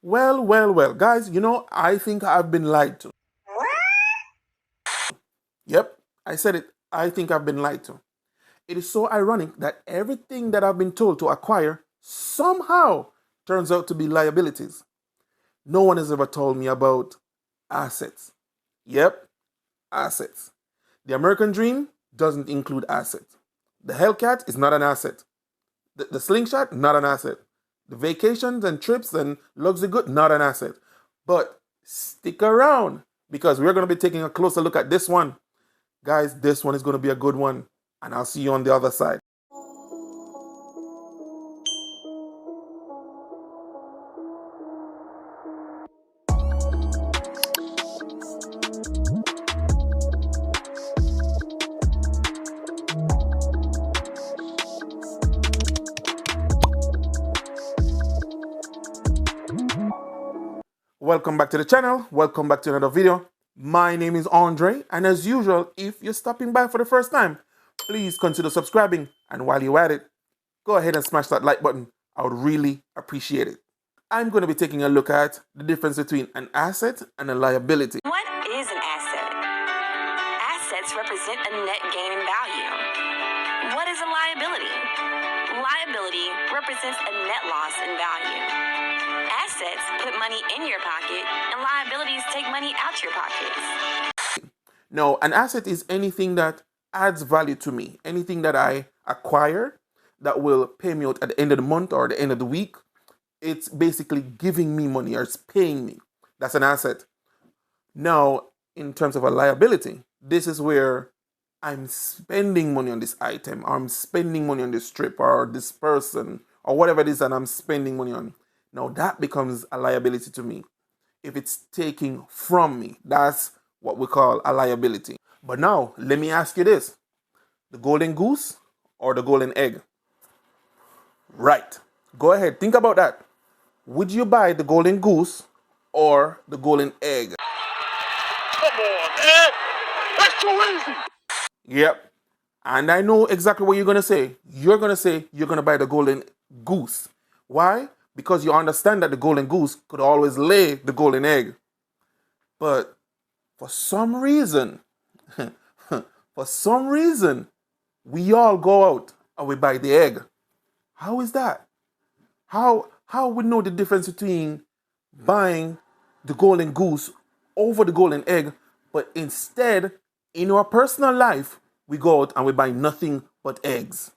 Well, guys, I think I've been lied to. Yep, I said it. I think I've been lied to. It is so ironic that everything that I've been told to acquire somehow turns out to be liabilities. No one has ever told me about assets. Yep, assets. The American dream doesn't include assets. The Hellcat is not an asset. The slingshot, not an asset. The vacations and trips and luxury good, not an asset. But stick around because we're going to be taking a closer look at this one. Guys, this one is going to be a good one. And I'll see you on the other side. Welcome back to the channel. Welcome back to another video. My name is Andre, and as usual, if you're stopping by for the first time, please consider subscribing. And while you're at it, go ahead and smash that like button. I would really appreciate it. I'm going to be taking a look at the difference between an asset and a liability. What is an asset? Assets represent a net gain in value. What is a liability? Liability represents a net loss in value. Assets put money in your pocket, and liabilities take money out your pockets. No, an asset is anything that adds value to me, anything that I acquire that will pay me out at the end of the month or the end of the week. It's basically giving me money or it's paying me. That's an asset. Now, in terms of a liability, this is where I'm spending money on this item, or I'm spending money on this trip, or this person, or whatever it is that I'm spending money on. Now, that becomes a liability to me. If it's taking from me, that's what we call a liability. But now, let me ask you this. The golden goose or the golden egg? Right. Go ahead, think about that. Would you buy the golden goose or the golden egg? Come on, man. That's too easy. Yep. And I know exactly what you're going to say. You're going to say you're going to buy the golden goose. Why? Because you understand that the golden goose could always lay the golden egg. But for some reason, we all go out and we buy the egg. How is that? How we know the difference between buying the golden goose over the golden egg, but instead, in our personal life, we go out and we buy nothing but eggs?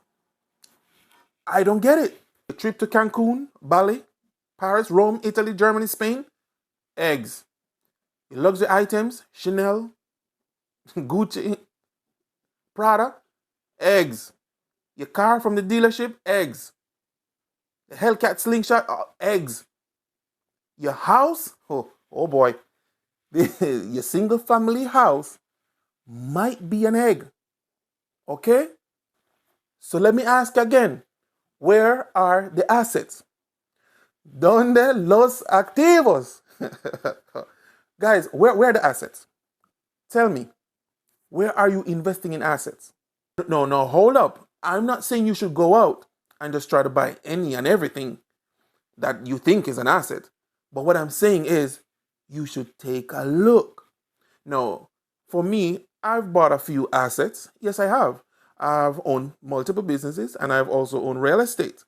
I don't get it. A trip to Cancun, Bali, Paris, Rome, Italy, Germany, Spain, eggs. Luxury items, Chanel, Gucci, Prada, eggs. Your car from the dealership, eggs. The Hellcat slingshot, eggs. Your house, oh boy, your single family house might be an egg. Okay? So let me ask again, where are the assets? ¿Dónde los activos? Guys, where are the assets? Tell me, where are you investing in assets? No, hold up. I'm not saying you should go out and just try to buy any and everything that you think is an asset. But what I'm saying is you should take a look. Now, for me, I've bought a few assets. Yes, I have. I've owned multiple businesses and I've also owned real estate.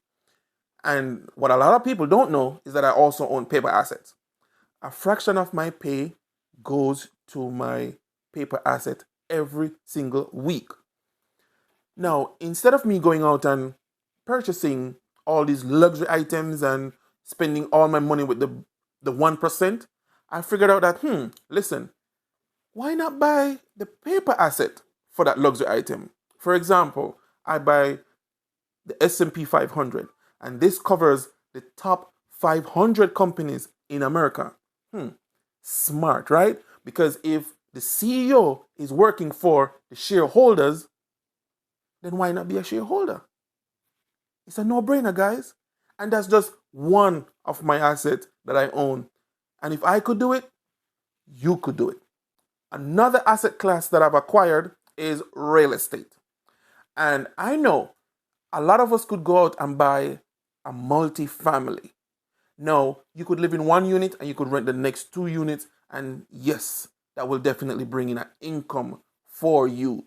And what a lot of people don't know is that I also own paper assets. A fraction of my pay goes to my paper asset every single week. Now, instead of me going out and purchasing all these luxury items and spending all my money with the 1%, I figured out that, listen, why not buy the paper asset for that luxury item? For example, I buy the S&P 500, and this covers the top 500 companies in America. Smart, right? Because if the CEO is working for the shareholders, then why not be a shareholder? It's a no-brainer, guys. And that's just one of my assets that I own. And if I could do it, you could do it. Another asset class that I've acquired is real estate. And I know a lot of us could go out and buy a multi-family. Now, you could live in one unit and you could rent the next 2 units, and yes, that will definitely bring in an income for you.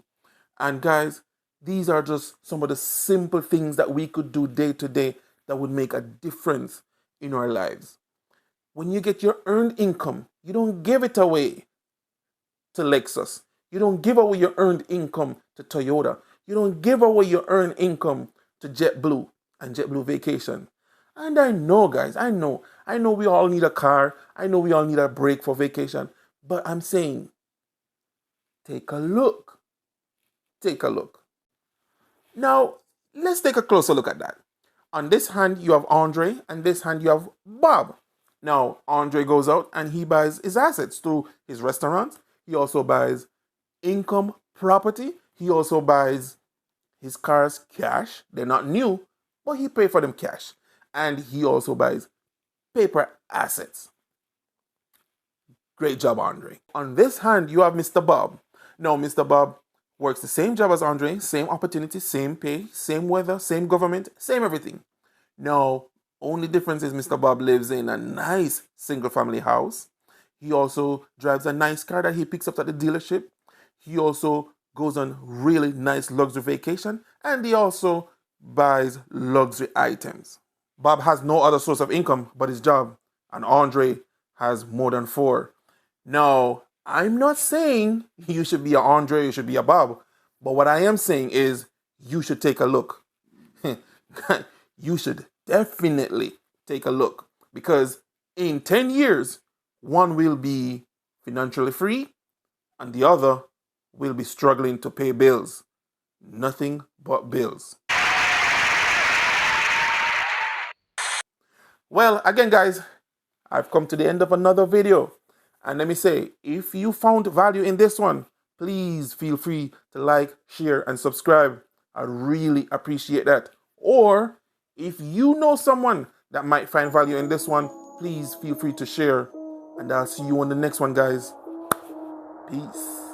And guys, these are just some of the simple things that we could do day to day that would make a difference in our lives. When you get your earned income, you don't give it away to Lexus. You don't give away your earned income to Toyota. You don't give away your earned income to JetBlue and JetBlue Vacation. And I know, guys, I know we all need a car. I know we all need a break for vacation. But I'm saying, take a look. Take a look. Now, let's take a closer look at that. On this hand, you have Andre, and this hand, you have Bob. Now, Andre goes out and he buys his assets through his restaurant. He also buys income property. He also buys his cars cash. They're not new, but he paid for them cash. And he also buys paper assets. Great job, Andre. On this hand, you have Mr. Bob. Now, Mr. Bob works the same job as Andre, same opportunity, same pay, same weather, same government, same everything. Now, only difference is Mr. Bob lives in a nice single family house. He also drives a nice car that he picks up at the dealership. He also goes on really nice luxury vacation, and he also buys luxury items. Bob has no other source of income but his job, and Andre has more than four. Now, I'm not saying you should be a Andre, you should be a Bob, but what I am saying is you should take a look. You should definitely take a look, because in 10 years, one will be financially free and the other will be struggling to pay bills. Nothing but bills. Well, again, guys, I've come to the end of another video. And let me say, if you found value in this one, please feel free to like, share, and subscribe. I really appreciate that. Or if you know someone that might find value in this one, please feel free to share. And I'll see you on the next one, guys. Peace.